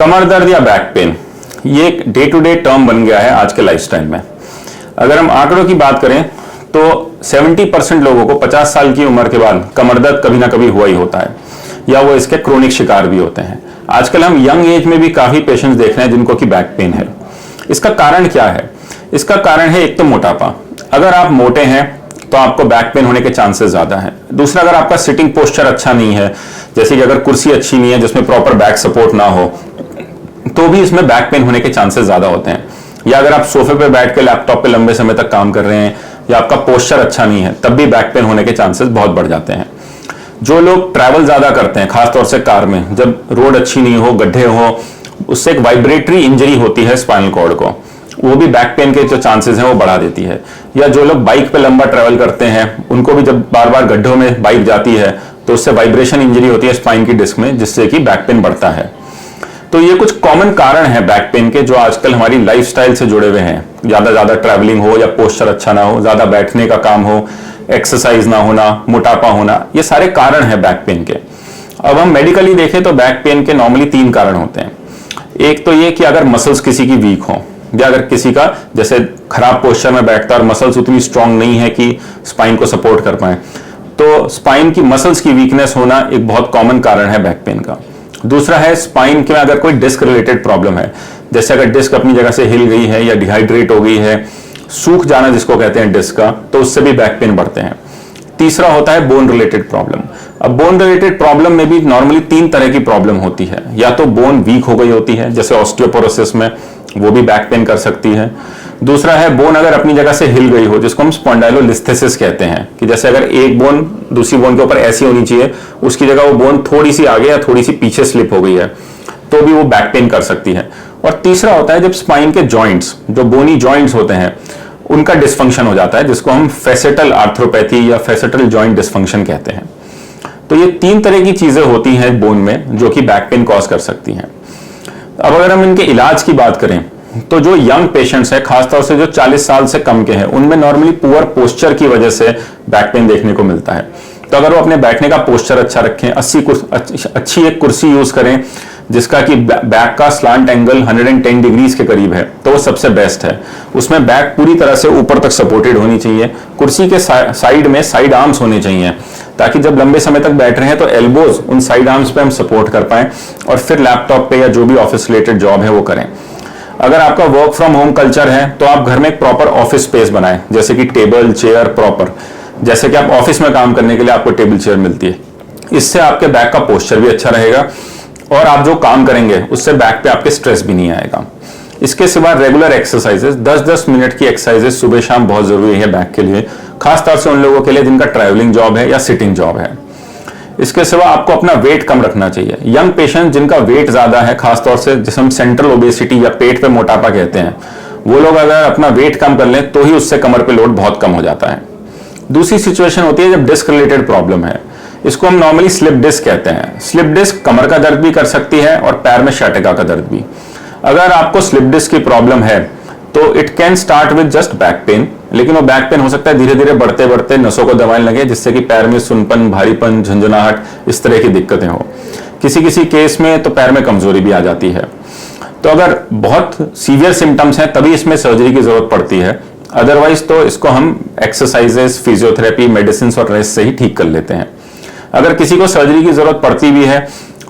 कमर दर्द या back pain ये एक डे टू डे टर्म बन गया है आज के लाइफस्टाइल में। अगर हम आंकड़ों की बात करें तो 70% लोगों को 50 साल की उम्र के बाद कमर दर्द कभी ना कभी हुआ ही होता है या वो इसके क्रोनिक शिकार भी होते हैं। आजकल हम यंग एज में भी काफी पेशेंट्स देख रहे हैं जिनको कि बैक पेन है। इसका कारण क्या है? इसका कारण है एक तो मोटापा। अगर आप मोटे हैं तो आपको बैक पेन होने के चांसेस ज्यादा हैं। दूसरा, अगर आपका सिटिंग पोस्चर अच्छा नहीं है, जैसे कि अगर कुर्सी अच्छी नहीं है जिसमें प्रॉपर बैक सपोर्ट ना हो, तो भी इसमें बैक पेन होने के चांसेस ज्यादा होते हैं। या अगर आप सोफे पे बैठ के लैपटॉप पे लंबे समय तक काम कर रहे हैं या आपका पोस्चर अच्छा नहीं है, तब भी बैक पेन होने के चांसेस बहुत बढ़ जाते हैं। जो लोग ट्रैवल ज्यादा करते हैं, खासतौर से कार में, जब रोड अच्छी नहीं हो, गड्ढे हो, उससे एक वाइब्रेटरी इंजरी होती है स्पाइनल कॉर्ड को, वो भी बैक पेन के जो चांसेस हैं वो बढ़ा देती है। या जो लोग बाइक पे लंबा ट्रैवल करते हैं, उनको भी जब बार बार गड्ढों में बाइक जाती है तो उससे वाइब्रेशन इंजरी होती है स्पाइन की डिस्क में, जिससे कि बैक पेन बढ़ता है। तो ये कुछ कॉमन कारण है बैक पेन के जो आजकल हमारी लाइफस्टाइल से जुड़े हुए हैं। ज्यादा ट्रैवलिंग हो या पोस्चर अच्छा ना हो, ज्यादा बैठने का काम हो, एक्सरसाइज ना होना, मोटापा होना, ये सारे कारण है बैक पेन के। अब हम मेडिकली देखें तो बैक पेन के नॉर्मली 3 कारण होते हैं। एक तो ये कि अगर मसल्स किसी की वीक हो, या अगर किसी का जैसे खराब पोस्चर में बैठता है और मसल्स उतनी स्ट्रांग नहीं है कि स्पाइन को सपोर्ट कर पाए, तो स्पाइन की मसल्स की वीकनेस होना एक बहुत कॉमन कारण है बैक पेन का। दूसरा है स्पाइन के अगर कोई डिस्क रिलेटेड प्रॉब्लम है, जैसे अगर डिस्क अपनी जगह से हिल गई है या डिहाइड्रेट हो गई है, सूख जाना जिसको कहते हैं डिस्क का, तो उससे भी बैक पेन बढ़ते हैं। तीसरा होता है बोन रिलेटेड प्रॉब्लम। अब बोन रिलेटेड प्रॉब्लम में भी नॉर्मली 3 तरह की प्रॉब्लम होती है। या तो बोन वीक हो गई होती है, जैसे ऑस्टियोपोरोसिस में, वो भी बैक पेन कर सकती है। दूसरा है बोन अगर अपनी जगह से हिल गई हो, जिसको हम स्पॉन्डाइलोलिस्थेसिस कहते हैं, कि जैसे अगर एक बोन दूसरी बोन के ऊपर ऐसी होनी चाहिए, उसकी जगह वो बोन थोड़ी सी आगे या थोड़ी सी पीछे स्लिप हो गई है, तो भी वो बैक पेन कर सकती है। और तीसरा होता है जब स्पाइन के जॉइंट्स, जो बोनी जॉइंट्स होते हैं, उनका डिस्फंक्शन हो जाता है, जिसको हम फेसेटल आर्थ्रोपैथी या फेसेटल जॉइंट डिस्फंक्शन कहते हैं। तो ये 3 तरह की चीजें होती हैं बोन में जो कि बैक पेन कॉज कर सकती हैं। अब अगर हम इनके इलाज की बात करें तो जो यंग पेशेंट्स हैं, खासतौर से जो 40 साल से कम के हैं, उनमें नॉर्मली पुअर पोस्चर की वजह से बैक पेन देखने को मिलता है। तो अगर वो अपने बैठने का पोस्चर अच्छा रखें, अच्छी एक कुर्सी यूज करें जिसका कि बैक का स्लांट एंगल 110 डिग्रीज के करीब है, तो वो सबसे बेस्ट है। उसमें बैक पूरी तरह से ऊपर तक सपोर्टेड होनी चाहिए। कुर्सी के साइड में साइड आर्म्स होने चाहिए, ताकि जब लंबे समय तक बैठ रहे हैं तो एल्बोज उन साइड आर्म्स पे हम सपोर्ट कर पाएं और फिर लैपटॉप पे या जो भी ऑफिस रिलेटेड जॉब है वो करें। अगर आपका वर्क फ्रॉम होम कल्चर है तो आप घर में एक प्रॉपर ऑफिस स्पेस बनाएं, जैसे कि टेबल चेयर प्रॉपर, जैसे कि आप ऑफिस में काम करने के लिए आपको टेबल चेयर मिलती है। इससे आपके बैक का पोस्चर भी अच्छा रहेगा और आप जो काम करेंगे उससे बैक पे आपके स्ट्रेस भी नहीं आएगा। इसके सिवा रेगुलर एक्सरसाइजेस, 10-10 मिनट की एक्सरसाइजेस सुबह शाम बहुत जरूरी है बैक के लिए, खासतौर से उन लोगों के लिए जिनका ट्रैवलिंग जॉब है या सिटिंग जॉब है। इसके सिवा आपको अपना वेट कम रखना चाहिए। यंग पेशेंट जिनका वेट ज्यादा है, खासतौर से जिसे हम सेंट्रल ओबेसिटी या पेट पे मोटापा कहते हैं, वो लोग अगर अपना वेट कम कर लें तो ही उससे कमर पे लोड बहुत कम हो जाता है। दूसरी सिचुएशन होती है जब डिस्क रिलेटेड प्रॉब्लम है, इसको हम नॉर्मली स्लिप डिस्क कहते हैं। स्लिप डिस्क कमर का दर्द भी कर सकती है और पैर में शैटिका का दर्द भी। अगर आपको स्लिप डिस्क की प्रॉब्लम है तो it can start with just back pain, लेकिन वो बैक पेन हो सकता है धीरे धीरे बढ़ते बढ़ते नसों को दबाने लगे, जिससे कि पैर में सुनपन, भारीपन, झंझनाहट, इस तरह की दिक्कतें हो। किसी किसी केस में तो पैर में कमजोरी भी आ जाती है। तो अगर बहुत सीवियर सिम्टम्स हैं तभी इसमें सर्जरी की जरूरत पड़ती है, अदरवाइज तो इसको हम एक्सरसाइजेस, फिजियोथेरेपी, मेडिसिन और रेस्ट से ही ठीक कर लेते हैं। अगर किसी को सर्जरी की जरूरत पड़ती भी है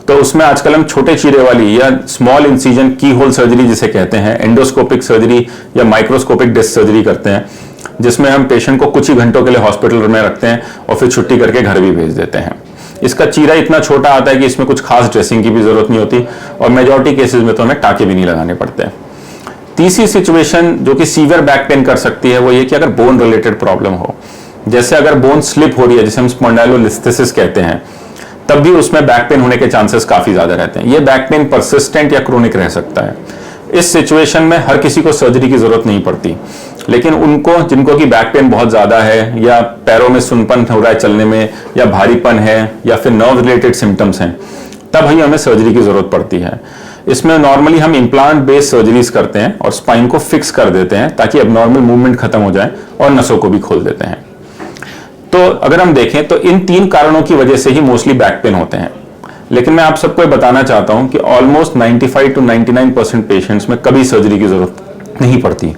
तो उसमें आजकल हम छोटे चीरे वाली या स्मॉल इंसिजन की होल सर्जरी जिसे कहते हैं, एंडोस्कोपिक सर्जरी या माइक्रोस्कोपिक डिस्क सर्जरी करते हैं, जिसमें हम पेशेंट को कुछ ही घंटों के लिए हॉस्पिटल में रखते हैं और फिर छुट्टी करके घर भी भेज देते हैं। इसका चीरा इतना छोटा आता है कि इसमें कुछ खास ड्रेसिंग की भी जरूरत नहीं होती और मेजॉरिटी केसेस में तो हमें टाके भी नहीं लगाने पड़ते हैं। तीसरी सिचुएशन जो कि सीवियर बैक पेन कर सकती है वो ये कि अगर बोन रिलेटेड प्रॉब्लम हो, जैसे अगर बोन स्लिप हो रही है जिसे हम स्पॉन्डाइलोलिस्थेसिस कहते हैं, तब भी उसमें बैक पेन होने के चांसेस काफी ज्यादा रहते हैं। ये बैक पेन परसिस्टेंट या क्रोनिक रह सकता है। इस सिचुएशन में हर किसी को सर्जरी की जरूरत नहीं पड़ती, लेकिन उनको जिनको कि बैक पेन बहुत ज्यादा है या पैरों में सुनपन हो रहा है चलने में, या भारीपन है, या फिर नर्व रिलेटेड सिम्टम्स हैं, तब ही हमें सर्जरी की जरूरत पड़ती है। इसमें नॉर्मली हम इम्प्लांट बेस्ड सर्जरीज करते हैं और स्पाइन को फिक्स कर देते हैं ताकि एबनॉर्मल मूवमेंट खत्म हो जाए और नसों को भी खोल देते हैं। तो अगर हम देखें तो इन 3 कारणों की वजह से ही मोस्टली बैक पेन होते हैं। लेकिन मैं आप सबको ये बताना चाहता हूं कि ऑलमोस्ट 95 to 99% पेशेंट्स में कभी सर्जरी की जरूरत नहीं पड़ती।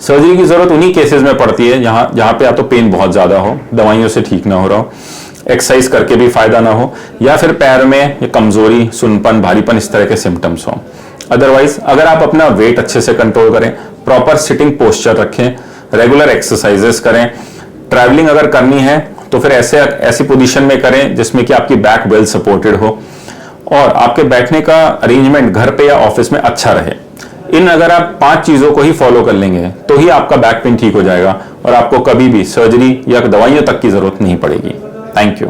सर्जरी की जरूरत उन्हीं केसेस में पड़ती है जहां पे या तो पेन बहुत ज्यादा हो, दवाइयों से ठीक ना हो रहा हो, एक्सरसाइज करके भी फायदा ना हो, या फिर पैर में ये कमजोरी, सुनपन, भारीपन इस तरह के सिम्टम्स हो। अदरवाइज अगर आप अपना वेट अच्छे से कंट्रोल करें, प्रॉपर सिटिंग पोस्चर रखें, रेगुलर एक्सरसाइजेस करें, ट्रैवलिंग अगर करनी है तो फिर ऐसी पोजीशन में करें जिसमें कि आपकी बैक वेल सपोर्टेड हो और आपके बैठने का अरेंजमेंट घर पे या ऑफिस में अच्छा रहे। इन अगर आप 5 चीजों को ही फॉलो कर लेंगे तो ही आपका बैक पेन ठीक हो जाएगा और आपको कभी भी सर्जरी या दवाइयों तक की जरूरत नहीं पड़ेगी। Thank you.